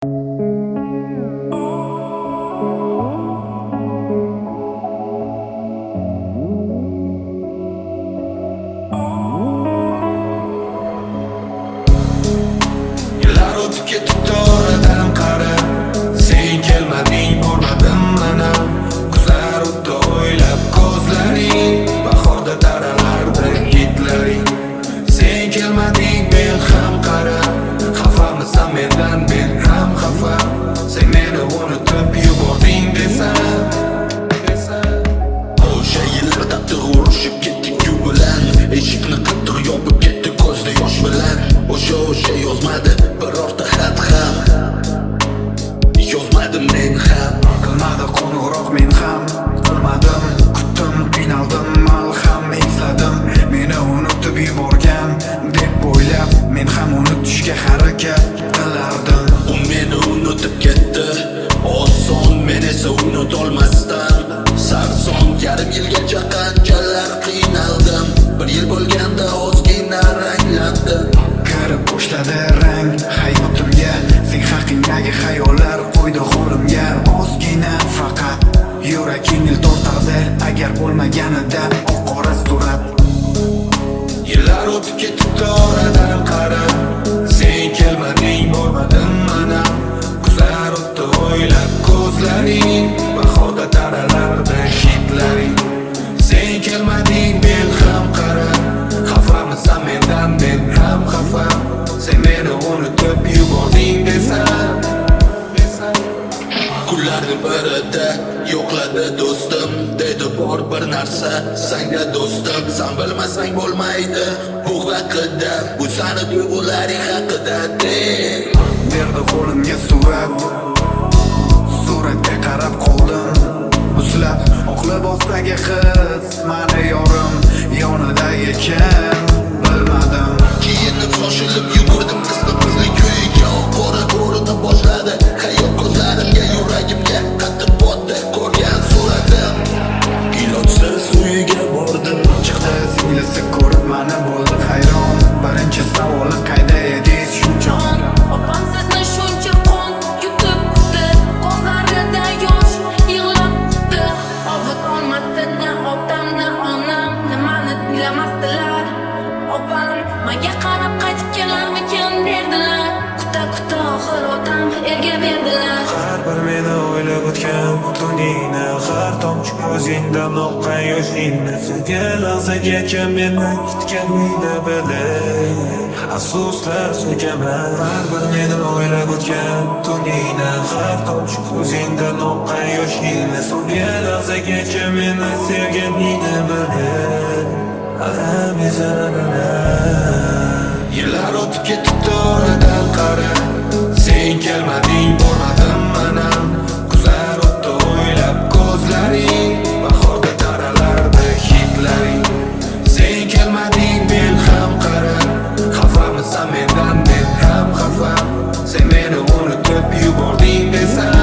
Yillar o'tib ketibdi oradan qara, sen kelmading, ko'rmadim mana. Kuzlar o'tdi o'ylab ko'zlaring, bahorda daralarda hitlaring. Sen kelmading, men ham qara, xafamisan mendan, men ham xafa. Sen meni unutib yubording desam, o'sha yillar qattiq urushib ketdik yu bilan, eshikni qattiq yopib ketdi ko'zda yosh bilan. O'sha yozmadi birorta xat ham, yozmadim men ham. Qilmadi qo'ng'iroq men ham qilmadim, kutdim, qiynaldim, malham esladim. Meni unutib yuborgan deb o'ylab, men ham unutishga harakat qilardim. U meni unutib ketdi oson, men esa unutolmasdan sarson. Yarim yilgacha qanchalar qiynaldim, bir yil bo'lganda ozgina ranglandim. Kirib boshladi rang hayotimga, sen haqingdagi xayollar qo'ydi qo'limga. Ozgina faqat yurak yengil tortardi, agar bo'lmaganida oq-qora surat. Yillar o'tib ketibdi oradan qara, sen kelmading, bormadim mana. Kuzlar o'tdi o'ylab ko'zlaring, bahorda daralarda hitlaring. Sen kelmading, men ham qara, xafamisan mendan, men ham xafa. Sen meni unutib yubording desam, kunlarni birida yo'qladi do'stim, dedi bor bir narsa sanga do'stim. Sen bilmasang bo'lmaydi bu haqida, bu sani tuyg'ularing haqida de. Berdi qo'limga suratga qarab qoldim, uslab oq libosdagi qiz mani yorim yonida ekan, bilmadim. Kiyinib shoshilib yugurdim qizlik uyiga, oq-qora ko'rinib boshladi hayot ko'zlarimga, yuragimga qattiq botdi ko'rgan suratim. Ilojsiz uyiga bordim, chiqdi singlisi ko'rib mani, bo'ldi hayron. Birinchi savoli qayda edingiz shunchon? Opam sizni shuncha qon yutib kutdi, ko'zlarida yosh yig'labdi. Obod olmasdi na otam na onam, nimani tinglamasdilar. Opam menga qarab qaytib kelarmikin derdilar. Kuta oxir otam erga berdilar. Har bir meni o'ylab o'tgan tuningni, har tomchi ko'zingdan oqqan yoshingni, so'ngan lahzagacha meni kutganingni bilib afsuslar chekaman. Har bir meni o'ylab o'tgan tuningni, har tomchi ko'zingdan oqqan yoshingni, so'ngan lahzagacha meni sevganingni bilib alam ezaralar. Yillar o'tib ketibdi oradan qara, sen kelmading, bormadim mana. Kuzlar o'tdi o'ylab ko'zlaring, bahorda daralarda hitlaring. Sen kelmading, men ham qara, xafamisan mendan, men ham xafa. Sen meni unutib yubording desam,